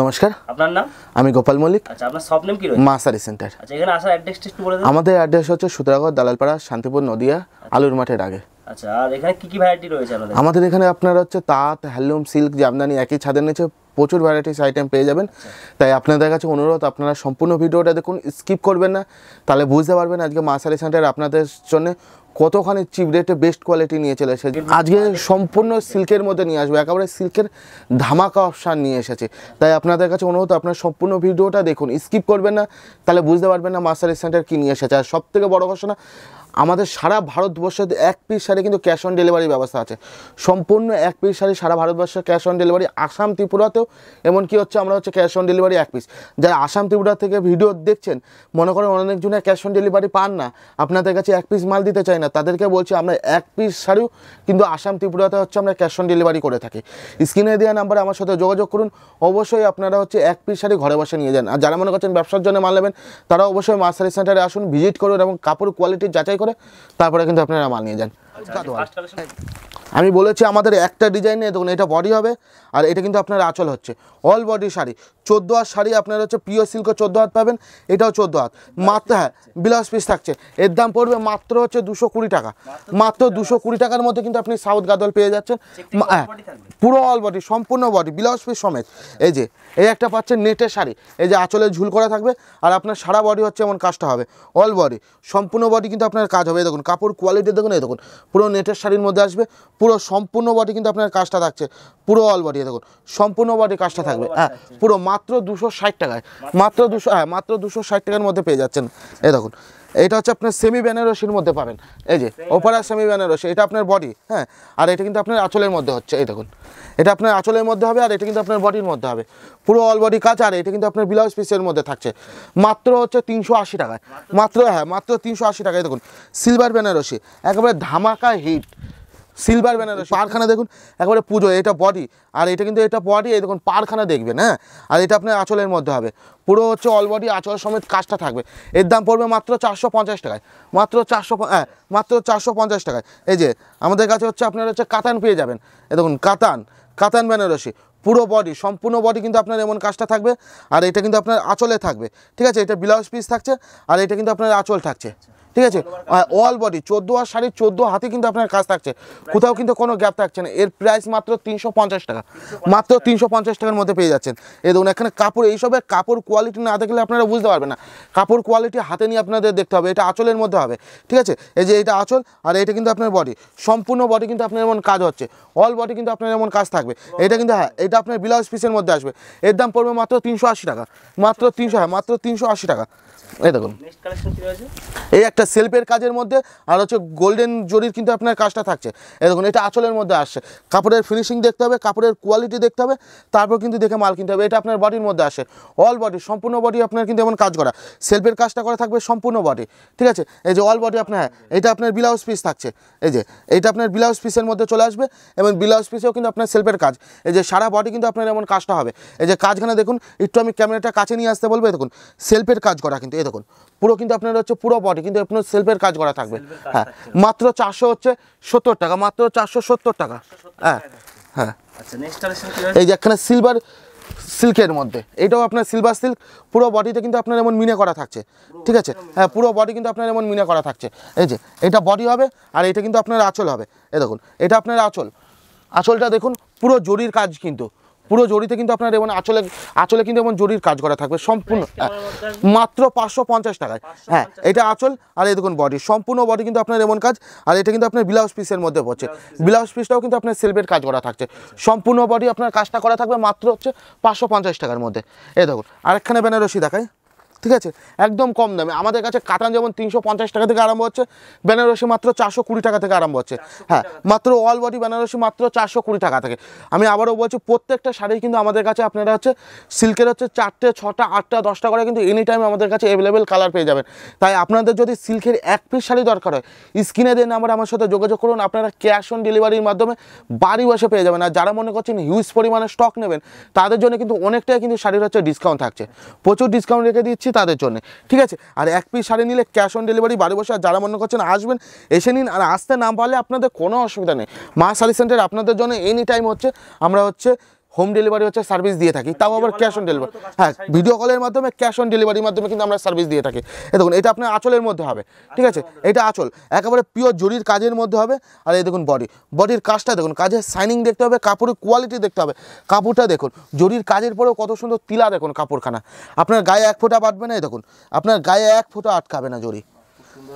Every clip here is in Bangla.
নমস্কার, আপনার নাম? আমি গোপাল মল্লিক। আচ্ছা, আপনার শপ নেম কি রয়েছে? মা শাড়ি সেন্টার। আচ্ছা, এখানে আসার অ্যাড্রেসটা একটু বলে দিন। আমাদের অ্যাড্রেস হচ্ছে সুতরাগড়, দালালপাড়া, শান্তিপুর, নদিয়া, আলুর মাঠের আগে। আচ্ছা, আর এখানে কি কি ভ্যারাইটি রয়েছে আপনাদের? আমাদের এখানে আপনার হচ্ছে তাঁত, হ্যান্ডলুম, সিল্ক, জামদানি একই ছাদের নিচে প্রচুর ভ্যারাইটিস আইটেম পেয়ে যাবেন। তাই আপনাদের কাছে অনুরোধ, আপনারা সম্পূর্ণ ভিডিওটা দেখুন, স্কিপ করবেন না, তাহলে বুঝতে পারবেন আজকে মা শাড়ি সেন্টার আপনাদের জন্য কতখানি চিপ রেটে বেস্ট কোয়ালিটি নিয়ে চলে এসেছে। আজকে সম্পূর্ণ সিল্কের মধ্যে নিয়ে আসবে, একেবারে সিল্কের ধামাকা অপশান নিয়ে এসেছে। তাই আপনাদের কাছে অনুরোধ, আপনার সম্পূর্ণ ভিডিওটা দেখুন, স্কিপ করবেন না, তাহলে বুঝতে পারবেন না মা শাড়ি সেন্টার কী নিয়ে এসেছে। আর সবথেকে বড় ঘোষণা, আমাদের সারা ভারতবর্ষে এক পিস শাড়ি কিন্তু ক্যাশ অন ডেলিভারি ব্যবস্থা আছে। সম্পূর্ণ এক পিস শাড়ি সারা ভারতবর্ষে ক্যাশ অন ডেলিভারি। আসাম ত্রিপুরাতেও এমনকি হচ্ছে আমরা হচ্ছে ক্যাশ অন ডেলিভারি এক পিস। যারা আসাম ত্রিপুরা থেকে ভিডিও দেখছেন, মনে করেন অনেকজনে ক্যাশ অন ডেলিভারি পান না, আপনাদের কাছে এক পিস মাল দিতে চাই না, তাদেরকে বলছি আমরা এক পিস শাড়িও কিন্তু আসাম ত্রিপুরাতে হচ্ছে আমরা ক্যাশ অন ডেলিভারি করে থাকি। স্ক্রিনে দেওয়া নাম্বারে আমার সাথে যোগাযোগ করুন। অবশ্যই আপনারা হচ্ছে এক পিস শাড়ি ঘরে বসে নিয়ে যান। আর যারা মনে করছেন ব্যবসার জন্য মাল নেবেন, তারা অবশ্যই মা শাড়ি সেন্টারে আসুন, ভিজিট করুন এবং কাপড় কোয়ালিটি যাচাই করে তারপরে কিন্তু আপনারা মাল নিয়ে যান। আমি বলেছি আমাদের একটা ডিজাইন নিয়ে দেখুন, এটা বডি হবে আর এটা কিন্তু আপনার আঁচল হচ্ছে। অল বডি শাড়ি, 14 হাত শাড়ি আপনার হচ্ছে পিওর সিল্ক, 14 হাত পাবেন, এটাও 14 হাত মাত্র। হ্যাঁ, ব্লাউজ পিস থাকছে, এর দাম পড়বে মাত্র হচ্ছে 220 টাকা। মাত্র 220 টাকার মধ্যে কিন্তু আপনি সাউথ গাদল পেয়ে যাচ্ছেন। হ্যাঁ, পুরো অল বডি, সম্পূর্ণ বডি, ব্লাউজ পিস সমেত। এই যে এই একটা পাচ্ছেন নেটের শাড়ি, এই যে আঁচলে ঝুল করা থাকবে আর আপনার সারা বডি হচ্ছে এমন কাজটা হবে। অল বডি, সম্পূর্ণ বডি কিন্তু আপনার কাজ হবে। এই দেখুন কাপড় কোয়ালিটি দেখুন, এই দেখুন পুরো নেটের শাড়ির মধ্যে আসবে, পুরো সম্পূর্ণ বডি কিন্তু আপনার কাজটা থাকছে, পুরো অল বডি দেখুন সম্পূর্ণ বডি কাজটা থাকবে। হ্যাঁ, পুরো মাত্র 260 টাকায়, মাত্র 200, হ্যাঁ মাত্র 260 টাকার মধ্যে পেয়ে যাচ্ছেন। এই দেখুন এটা হচ্ছে আপনার সেমি বেনারসির মধ্যে পাবেন, এই যে ওপারা সেমি বেনারসি, এটা আপনার বডি। হ্যাঁ, আর এটা কিন্তু আপনার আঁচলের মধ্যে হচ্ছে, এই দেখুন এটা আপনার আঁচলের মধ্যে হবে আর এটা কিন্তু আপনার বডির মধ্যে হবে, পুরো অল বডি কাজ। আর এটা কিন্তু আপনার ব্লাউজ পিসের মধ্যে থাকছে মাত্র হচ্ছে 380 টাকায়, মাত্র। হ্যাঁ, মাত্র 380 টাকায়। দেখুন সিলভার বেনারসি, একেবারে ধামাকা হিট সিলভার বেনারসি। পারখানা দেখুন একেবারে পুজো, এটা বডি আর এটা কিন্তু এটা বডি, এই দেখুন পারখানা দেখবেন। হ্যাঁ, আর এটা আপনার আঁচলের মধ্যে হবে, পুরো হচ্ছে অল বডি আঁচল সমেত কাজটা থাকবে। এর দাম পড়বে মাত্র 450 টাকায়, মাত্র 400, হ্যাঁ মাত্র 450 টাকায়। এই যে আমাদের কাছে হচ্ছে আপনার হচ্ছে কাতান পেয়ে যাবেন, এই দেখুন কাতান বেনারসি, পুরো বডি, সম্পূর্ণ বডি কিন্তু আপনার এমন কাজটা থাকবে। আর এটা কিন্তু আপনার আঁচলে থাকবে, ঠিক আছে, এটা ব্লাউজ পিস থাকছে আর এটা কিন্তু আপনার আঁচল থাকছে, ঠিক আছে। অল বডি 14 হাত শাড়ি, 14 হাতে কিন্তু আপনার কাজ থাকছে, কোথাও কিন্তু কোনো গ্যাপ থাকছে না। এর প্রাইস মাত্র 350 টাকা, মাত্র 350 টাকার মধ্যে পেয়ে যাচ্ছেন। এই দেখুন এখানে কাপড়, এইসবের কাপড় কোয়ালিটি না দেখলে আপনারা বুঝতে পারবেন না। কাপড় কোয়ালিটি হাতে নিয়ে আপনাদের দেখতে হবে। এটা আঁচলের মধ্যে হবে, ঠিক আছে, এই যে এটা আঁচল আর এটা কিন্তু আপনার বডি, সম্পূর্ণ বডি কিন্তু আপনার এমন কাজ হচ্ছে, অল বডি কিন্তু আপনার এমন কাজ থাকবে। এটা কিন্তু, হ্যাঁ এটা আপনার ব্লাউজ পিসের মধ্যে আসবে। এর দাম পড়বে মাত্র 380 টাকা, মাত্র 300, হ্যাঁ মাত্র 380 টাকা। এই দেখুন এই একটা সেলফের কাজের মধ্যে আর হচ্ছে গোল্ডেন জরির কিন্তু আপনার কাজটা থাকছে। এই দেখুন এটা আঁচলের মধ্যে আসছে, কাপড়ের ফিনিশিং দেখতে হবে, কাপড়ের কোয়ালিটি দেখতে হবে, তারপর কিন্তু দেখে মাল কিনতে হবে। এটা আপনার বডির মধ্যে আসে, অল বডি, সম্পূর্ণ বডি আপনার কিন্তু এমন কাজ করা, সেলফের কাজটা করা থাকবে সম্পূর্ণ বডি, ঠিক আছে। এই যে অল বডি আপনার, হ্যাঁ এটা আপনার ব্লাউজ পিস থাকছে, এই যে এইটা আপনার ব্লাউজ পিসের মধ্যে চলে আসবে এবং ব্লাউজ পিসেও কিন্তু আপনার সেলফের কাজ। এই যে সারা বডি কিন্তু আপনার এমন কাজটা হবে। এই যে কাজখানে দেখুন, একটু আমি ক্যামেরাটা কাছে নিয়ে আসতে বলবো, দেখুন সেলফের কাজ করা কিন্তু, এই দেখুন পুরো কিন্তু আপনার হচ্ছে পুরো বডি কিন্তু আপনার সেলফের কাজ করা থাকবে। হ্যাঁ, মাত্র 470 টাকা, মাত্র 470 টাকা। হ্যাঁ হ্যাঁ, এই যে এখানে সিলভার সিল্কের মধ্যে, এটাও আপনার সিলভার সিল্ক, পুরো বডিতে কিন্তু আপনার এমন মিনে করা থাকছে, ঠিক আছে। হ্যাঁ, পুরো বডি কিন্তু আপনার এমন মিনে করা থাকছে। এই যে এটা বডি হবে, আর এটা কিন্তু আপনার আঁচল হবে। এই দেখুন, এটা আপনার আঁচল, আঁচলটা দেখুন পুরো জরির কাজ, কিন্তু পুরো জরিতে কিন্তু আপনার এমন আঁচলে কিন্তু এমন জরির কাজ করা থাকবে সম্পূর্ণ, মাত্র 550 টাকায়। হ্যাঁ, এটা আঁচল, আর এই দেখুন বডি, সম্পূর্ণ বডি কিন্তু আপনার এমন কাজ। আর এটা কিন্তু আপনার ব্লাউজ পিসের মধ্যে পড়ছে, ব্লাউজ পিসটাও কিন্তু আপনার সিলভের কাজ করা থাকছে, সম্পূর্ণ বডি আপনার কাজটা করা থাকবে মাত্র হচ্ছে 550 টাকার মধ্যে। এই দেখুন আরেকখানে বেনারসি দেখাই, ঠিক আছে, একদম কম দামে। আমাদের কাছে কাতান যেমন 350 টাকা থেকে আরম্ভ হচ্ছে, বেনারসি মাত্র 420 টাকা থেকে আরম্ভ হচ্ছে। হ্যাঁ, মাত্র অল বডি বেনারসি মাত্র 420 টাকা থেকে। আমি আবারও বলছি, প্রত্যেকটা শাড়ি কিন্তু আমাদের কাছে আপনারা হচ্ছে সিল্কের হচ্ছে 4টে 6টা 8টা 10টা করে কিন্তু এনি টাইম আমাদের কাছে অ্যাভেলেবেল কালার পেয়ে যাবেন। তাই আপনাদের যদি সিল্কের 1 পিস শাড়ি দরকার হয়, স্ক্রিনে দেন নাম্বার আমার সাথে যোগাযোগ করুন, আপনারা ক্যাশ অন ডেলিভারির মাধ্যমে বাড়ি বসে পেয়ে যাবেন। আর যারা মনে করছেন হিউজ পরিমাণে স্টক নেবেন, তাদের জন্য কিন্তু অনেকটাই কিন্তু শাড়ির হচ্ছে ডিসকাউন্ট থাকছে, প্রচুর ডিসকাউন্ট রেখে দিচ্ছি তাদের জন্য, ঠিক আছে। আর 1 পিস শাড়ি নিলে ক্যাশ অন ডেলিভারি বাড়ি বসে। আর যারা মনে করছেন আসবেন, এসে নিন। আর আসতে না পারলে আপনাদের কোনো অসুবিধা নেই, মা শাড়ি সেন্টার আপনাদের জন্য এনি টাইম হচ্ছে আমরা হচ্ছে হোম ডেলিভারি হচ্ছে সার্ভিস দিয়ে থাকি, তাও আবার ক্যাশ অন ডেলিভারি। হ্যাঁ, ভিডিও কলের মাধ্যমে ক্যাশ অন ডেলিভারির মাধ্যমে কিন্তু আমরা সার্ভিস দিয়ে থাকি। এই দেখুন, এটা আপনার আঁচলের মধ্যে হবে, ঠিক আছে, এটা আঁচল একেবারে পিওর জরির কাজের মধ্যে হবে। আর এই দেখুন বডি, বডির কাজটা দেখুন, কাজের শাইনিং দেখতে হবে, কাপড়ের কোয়ালিটি দেখতে হবে, কাপড়টা দেখুন জরির কাজের পরেও কত সুন্দর তিলা দেখুন কাপড়খানা, আপনার গায়ে 1 ফোঁটা বাঁধবে না। এই দেখুন আপনার গায়ে 1 ফোঁটা আটকাবে না জরি।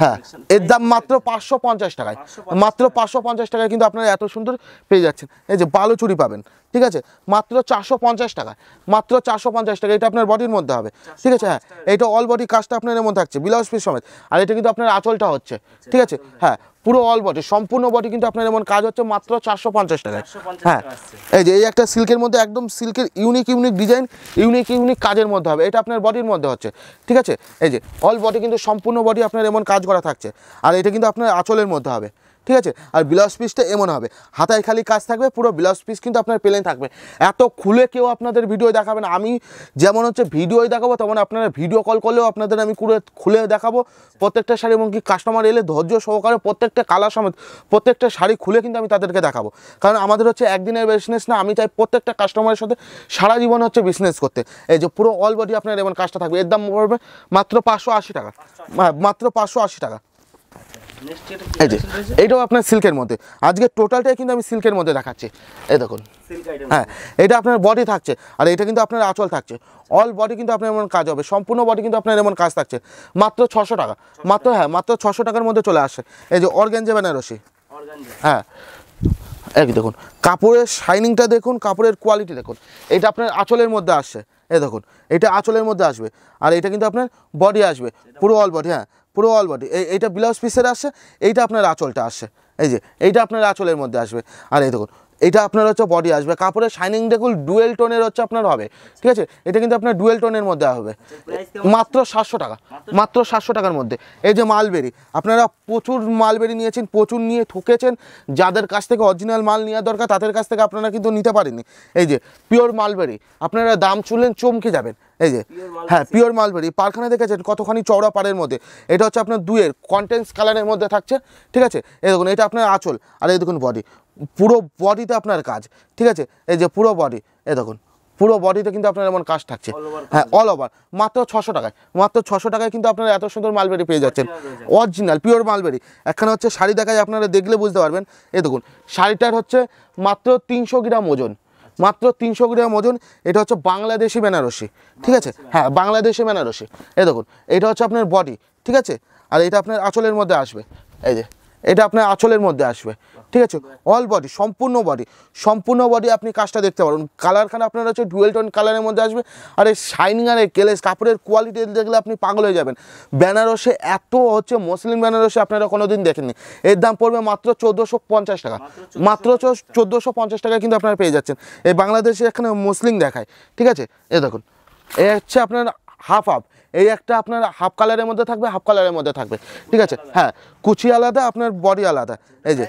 হ্যাঁ, এর দাম মাত্র 550 টাকায়, মাত্র 550 টাকায় কিন্তু আপনারা এত সুন্দর পেয়ে যাচ্ছেন। এই যে বালু চুড়ি পাবেন, ঠিক আছে, মাত্র 450 টাকায়, মাত্র 450 টাকা। এটা আপনার বডির মধ্যে হবে, ঠিক আছে। হ্যাঁ, এটা অল বডি কাজটা আপনার এমন থাকছে ব্লাউজ পিস সমেত। আর এটা কিন্তু আপনার আঁচলটা হচ্ছে, ঠিক আছে। হ্যাঁ, পুরো অল বডি সম্পূর্ণ বডি কিন্তু আপনার এমন কাজ হচ্ছে মাত্র 450 টাকায়। হ্যাঁ, এই যে এই একটা সিল্কের মধ্যে একদম সিল্কের ইউনিক ডিজাইন, ইউনিক কাজের মধ্যে হবে, এটা আপনার বডির মধ্যে হচ্ছে, ঠিক আছে। এই যে অল বডি কিন্তু সম্পূর্ণ বডি আপনার এমন কাজ করা থাকছে। আর এটা কিন্তু আপনার আঁচলের মধ্যে হবে, ঠিক আছে। আর ব্লাউজ পিসটা এমন হবে, হাতায় খালি কাজ থাকবে, পুরো ব্লাউজ পিস কিন্তু আপনার প্লেন থাকবে। এত খুলে কেউ আপনাদের ভিডিও দেখাবে না, আমি যেমন হচ্ছে ভিডিওই দেখাবো, তেমন আপনারা ভিডিও কল করলেও আপনাদের আমি খুলে দেখাবো প্রত্যেকটা শাড়ি। এবং কি কাস্টমার এলে ধৈর্য সহকারে প্রত্যেকটা কালার সমেত প্রত্যেকটা শাড়ি খুলে কিন্তু আমি তাদেরকে দেখাবো, কারণ আমাদের হচ্ছে একদিনের বিজনেস না, আমি চাই প্রত্যেকটা কাস্টমারের সাথে সারা জীবন হচ্ছে বিজনেস করতে। এই যে পুরো অল বডি আপনার এমন কাজটা থাকবে, এর দাম পড়বে মাত্র 580 টাকা, মাত্র 580 টাকা। এই যে এইটাও আপনার সিল্কের মধ্যে, আজকে টোটালটাই কিন্তু আমি সিল্কের মধ্যে দেখাচ্ছি। এই দেখুন, হ্যাঁ, এটা আপনার বডি থাকছে, আর এটা কিন্তু আপনার আঁচল থাকছে, অল বডি কিন্তু আপনার এমন কাজ হবে, সম্পূর্ণ বডি কিন্তু আপনার এমন কাজ থাকছে, মাত্র 600 টাকা, মাত্র। হ্যাঁ, মাত্র 600 টাকার মধ্যে চলে আসে। এই যে অর্গানজা বেনারসি, হ্যাঁ, এই দেখুন কাপড়ের শাইনিংটা দেখুন, কাপড়ের কোয়ালিটি দেখুন। এটা আপনার আঁচলের মধ্যে আসছে, এই দেখুন এটা আঁচলের মধ্যে আসবে। আর এটা কিন্তু আপনার বডি আসবে, পুরো অল বডি। হ্যাঁ, পুরো অল বডি। এইটা ব্লাউজ পিসের আসছে, এইটা আপনার আঁচলটা আসছে। এই যে এইটা আপনার আঁচলের মধ্যে আসবে। আর এই দেখুন এটা আপনার হচ্ছে বডি আসবে, কাপড়ের শাইনিং দেখুন ডুয়েল টোনের হচ্ছে আপনার হবে, ঠিক আছে। এটা কিন্তু আপনার ডুয়েল টোনের মধ্যে হবে, মাত্র 700 টাকা, মাত্র 700 টাকার মধ্যে। এই যে মালবেরি, আপনারা প্রচুর মালবেরি নিয়েছেন, প্রচুর নিয়ে ঠকেছেন, যাদের কাছ থেকে অরিজিনাল মাল নেওয়া দরকার তাদের কাছ থেকে আপনারা কিন্তু নিতে পারেননি। এই যে পিওর মালবেরি, আপনারা দাম শুনলেন চমকে যাবেন। এই যে হ্যাঁ, পিওর মালবেরি পারখানা দেখেছেন কতখানি চওড়া পাড়ের মধ্যে, এটা হচ্ছে আপনার দুয়ের কন্টেন্স কালারের মধ্যে থাকছে, ঠিক আছে। এই দেখুন এটা আপনার আঁচল, আর এই দেখুন বডি, পুরো বডিতে আপনার কাজ, ঠিক আছে। এই যে পুরো বডি, এই দেখুন পুরো বডিতে কিন্তু আপনার এমন কাজ থাকছে। হ্যাঁ, অল ওভার, মাত্র 600 টাকায়, মাত্র 600 টাকায় কিন্তু আপনারা এত সুন্দর মালবেরি পেয়ে যাচ্ছেন, অরিজিনাল পিওর মালবেরি। একখানে হচ্ছে শাড়ি দেখায়, আপনারা দেখলে বুঝতে পারবেন। এই দেখুন শাড়িটার হচ্ছে মাত্র 300 গ্রাম ওজন, মাত্র 300 গ্রাম ওজন। এটা হচ্ছে বাংলাদেশি বেনারসি, ঠিক আছে। হ্যাঁ, বাংলাদেশি বেনারসি। এই দেখুন এটা হচ্ছে আপনার বডি, ঠিক আছে। আর এটা আপনার আঁচলের মধ্যে আসবে, এই যে এটা আপনার আঁচলের মধ্যে আসবে, ঠিক আছে। অল বডি, সম্পূর্ণ বডি আপনি কাজটা দেখতে পারবেন। কালারখানা আপনার হচ্ছে ডুয়েল টোন কালারের মধ্যে আসবে। আর এই শাইনিং আর এই কেলেস কাপড়ের কোয়ালিটি দেখলে আপনি পাগল হয়ে যাবেন। বেনারসে এত হচ্ছে মসলিন বেনারসে আপনারা কোনোদিন দেখেননি। এর দাম পড়বে মাত্র 1450 টাকা, মাত্র 1450 টাকায় কিন্তু আপনারা পেয়ে যাচ্ছেন। এই বাংলাদেশে এখানে মুসলিম দেখায়, ঠিক আছে। এই দেখুন এই হচ্ছে আপনার হাফ, এই একটা আপনার হাফ কালারের মধ্যে থাকবে, হাফ কালারের মধ্যে থাকবে, ঠিক আছে। হ্যাঁ, কুচি আলাদা, আপনার বডি আলাদা। এই যে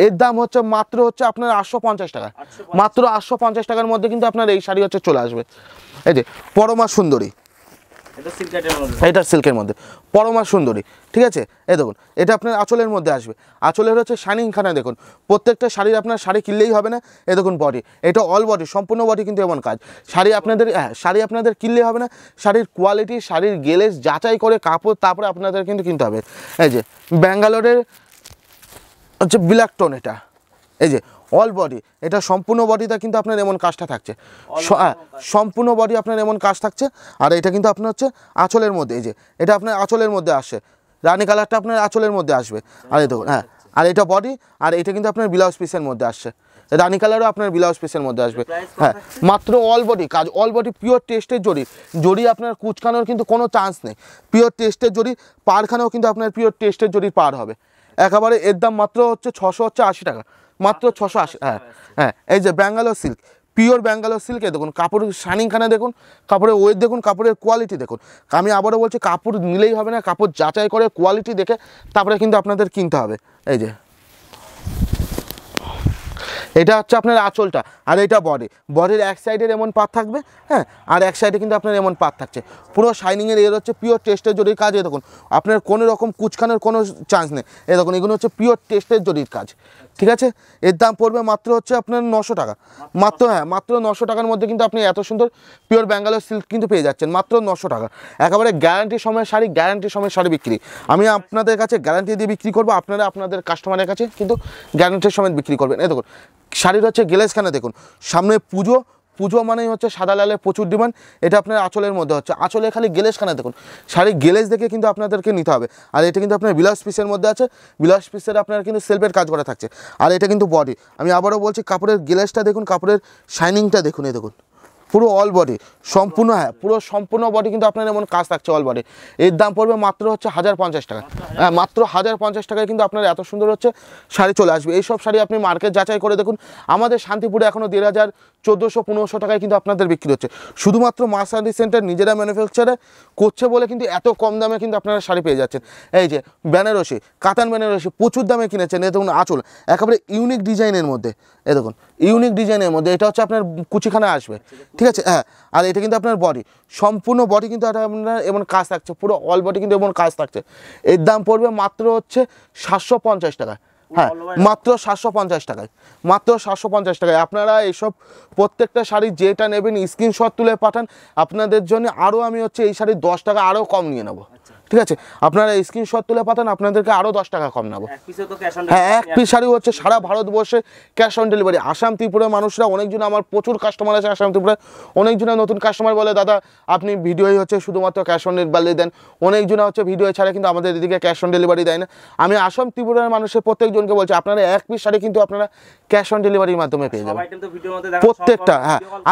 এর দাম হচ্ছে মাত্র হচ্ছে আপনার 850 টাকা, মাত্র 850 টাকার মধ্যে কিন্তু আপনার এই শাড়ি হচ্ছে চলে আসবে। এই যে পরমা সুন্দরী, এটা সিল্ক কাটের মধ্যে, এটা সিল্কের মধ্যে পরমা সুন্দরী, ঠিক আছে। এই দেখুন এটা আপনার আঁচলের মধ্যে আসবে, আঁচলের হচ্ছে শাইনিংখানা দেখুন, প্রত্যেকটা শাড়ির আপনার শাড়ি কিনলেই হবে না। এই দেখুন বডি, এটা অল বডি, সম্পূর্ণ বডি কিন্তু এমন কাজ। শাড়ি আপনাদের শাড়ি আপনাদের কিনলেই হবে না, শাড়ির কোয়ালিটি, শাড়ির গেলেস যাচাই করে কাপড় তারপরে আপনাদের কিন্তু কিনতে হবে। এই যে ব্যাঙ্গালোরের হচ্ছে ব্ল্যাক টোন, এটা এই যে অল বডি, এটা সম্পূর্ণ বডিটা কিন্তু আপনার এমন কাজটা থাকছে, সম্পূর্ণ বডি আপনার এমন কাজ থাকছে। আর এটা কিন্তু আপনার হচ্ছে আঁচলের মধ্যে, এই যে এটা আপনার আঁচলের মধ্যে আসে, রানী কালারটা আপনার আঁচলের মধ্যে আসবে। আর এই দেখুন আর এটা বডি, আর এটা কিন্তু আপনার ব্লাউজ পিসের মধ্যে আসছে, রানী কালারও আপনার ব্লাউজ পিসের মধ্যে আসবে। মাত্র অল বডি কাজ, অল বডি পিওর টেস্টের জড়ি, জড়ি আপনার কুচকানোর কিন্তু কোনো চান্স নেই, পিওর টেস্টের জড়ি, পারখানেও কিন্তু আপনার পিওর টেস্টের জড়ি পার হবে একেবারে। এর দাম মাত্র হচ্ছে 680 টাকা, মাত্র 680। এই যে ব্যাঙ্গালোর সিল্ক, পিওর ব্যাঙ্গালোর সিল্কে দেখুন কাপড়ের শাইনিংখানা দেখুন, কাপড়ের ওয়েট দেখুন, কাপড়ের কোয়ালিটি দেখুন। আমি আবারও বলছি কাপড় নিলেই হবে না, কাপড় যাচাই করে কোয়ালিটি দেখে তারপরে কিন্তু আপনাদের কিনতে হবে। এই যে এটা হচ্ছে আপনার আঁচলটা, আর এটা বডি, বডির এক সাইডের এমন পাত থাকবে, আর এক সাইডে কিন্তু আপনার এমন পাত থাকছে, পুরো শাইনিংয়ের এর হচ্ছে পিওর টেস্টের জরির কাজ। এই দেখুন আপনার কোনো রকম কুচকানোর কোনো চান্স নেই, এই দেখুন এগুলো হচ্ছে পিওর টেস্টের জরির কাজ, ঠিক আছে। এর দাম পড়বে মাত্র হচ্ছে আপনার 900 টাকা, মাত্র মাত্র 900 টাকার মধ্যে কিন্তু আপনি এত সুন্দর পিওর ব্যাঙ্গালোর সিল্ক কিন্তু পেয়ে যাচ্ছেন মাত্র 900 টাকা। একেবারে গ্যারান্টির সময় শাড়ি, গ্যারান্টির সময় শাড়ি বিক্রি, আমি আপনাদের কাছে গ্যারান্টি দিয়ে বিক্রি করবো, আপনারা আপনাদের কাস্টমারের কাছে কিন্তু গ্যারান্টির সময় বিক্রি করবেন। এই দেখুন শাড়ির হচ্ছে গ্লেজখানা দেখুন, সামনে পুজো, পুজো মানেই হচ্ছে সাদা লালের প্রচুর ডিমান্ড, এটা আপনার আঁচলের মধ্যে হচ্ছে, আঁচলে খালি গ্লেজখানা দেখুন, শাড়ির গ্লেজ দেখে কিন্তু আপনাদেরকে নিতে হবে। আর এটা কিন্তু আপনার ব্লাউজ পিসের মধ্যে আছে, ব্লাউজ পিসের আপনার কিন্তু সেলফের কাজ করা থাকছে। আর এটা কিন্তু বডি, আমি আবারও বলছি কাপড়ের গ্লেজটা দেখুন, কাপড়ের শাইনিংটা দেখুন, এই দেখুন পুরো অল বডি সম্পূর্ণ, পুরো সম্পূর্ণ বডি কিন্তু আপনার এমন কাজ থাকছে অল বডি। এর দাম পড়বে মাত্র হচ্ছে 1050 টাকা, মাত্র 1050 টাকায় কিন্তু আপনার এত সুন্দর হচ্ছে শাড়ি চলে আসবে। এইসব শাড়ি আপনি মার্কেট যাচাই করে দেখুন, আমাদের শান্তিপুরে এখনও 1500, 1400, 1500 টাকায় কিন্তু আপনাদের বিক্রি হচ্ছে, শুধুমাত্র মা শাড়ি সেন্টার নিজেরা ম্যানুফ্যাকচারে করছে বলে কিন্তু এত কম দামে কিন্তু আপনারা শাড়ি পেয়ে যাচ্ছেন। এই যে বেনারসি, কাতান বেনারসি প্রচুর দামে কিনেছেন, এ দেখুন আঁচল একেবারে ইউনিক ডিজাইনের মধ্যে, এ দেখুন ইউনিক ডিজাইনের মধ্যে, এটা হচ্ছে আপনার কুচিখানা আসবে, ঠিক আছে। আর এটা কিন্তু আপনার বডি, সম্পূর্ণ বডি কিন্তু আপনার এমন কাজ থাকছে, পুরো অল বডি কিন্তু এমন কাজ থাকছে। এর দাম পড়বে মাত্র হচ্ছে 750 টাকা, মাত্র 750 টাকায়, মাত্র 750 টাকায়। আপনারা এইসব প্রত্যেকটা শাড়ি যেটা নেবেন স্ক্রিনশট তুলে পাঠান, আপনাদের জন্য আরও আমি হচ্ছে এই শাড়ির 10 টাকা আরও কম নিয়ে নেবো, ঠিক আছে। আপনারা স্ক্রিনশট তুলে পাঠান, আপনাদেরকে আরও 10 টাকা কম নেবো। এক পিস শাড়ি হচ্ছে সারা ভারতবর্ষে ক্যাশ অন ডেলিভারি। আসাম ত্রিপুরার মানুষরা অনেকজন, আমার প্রচুর কাস্টমার আছে আসাম ত্রিপুরায়, অনেকজনের নতুন কাস্টমার বলে দাদা আপনি ভিডিওই হচ্ছে শুধুমাত্র ক্যাশ অন ডেলিভারি দেন, অনেকজনা হচ্ছে ভিডিও ছাড়া কিন্তু আমাদের এদিকে ক্যাশ অন ডেলিভারি দেয় না। আমি আসাম ত্রিপুরার মানুষের প্রত্যেকজনকে বলছি আপনারা এক পিস শাড়ি কিন্তু আপনারা ক্যাশ অন ডেলিভারির মাধ্যমে পেয়ে যাবেন প্রত্যেকটা।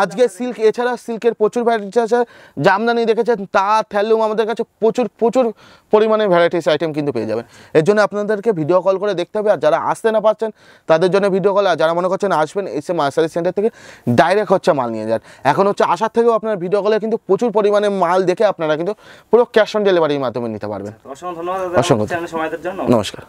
আজকে সিল্ক, এছাড়া সিল্কের প্রচুর ভ্যারাইটিস আছে, জামদানি দেখেছেন, তাঁত হ্যান্ডলুম, আমাদের কাছে প্রচুর প্রচুর পরিমাণে ভ্যারাইটিস আইটেম কিন্তু পেয়ে যাবেন। এর জন্য আপনাদেরকে ভিডিও কল করে দেখতে হবে, আর যারা আসতে না পারছেন তাদের জন্য ভিডিও কল, আর যারা মনে করছেন আসবেন এসে মা শাড়ি সেন্টার থেকে ডাইরেক্ট হচ্ছে মাল নিয়ে যান। এখন হচ্ছে আসার থেকেও আপনার ভিডিও কলে কিন্তু প্রচুর পরিমাণে মাল দেখে আপনারা কিন্তু পুরো ক্যাশ অন ডেলিভারির মাধ্যমে নিতে পারবেন। অসংখ্য ধন্যবাদ, অসংখ্য সময়ের জন্য নমস্কার।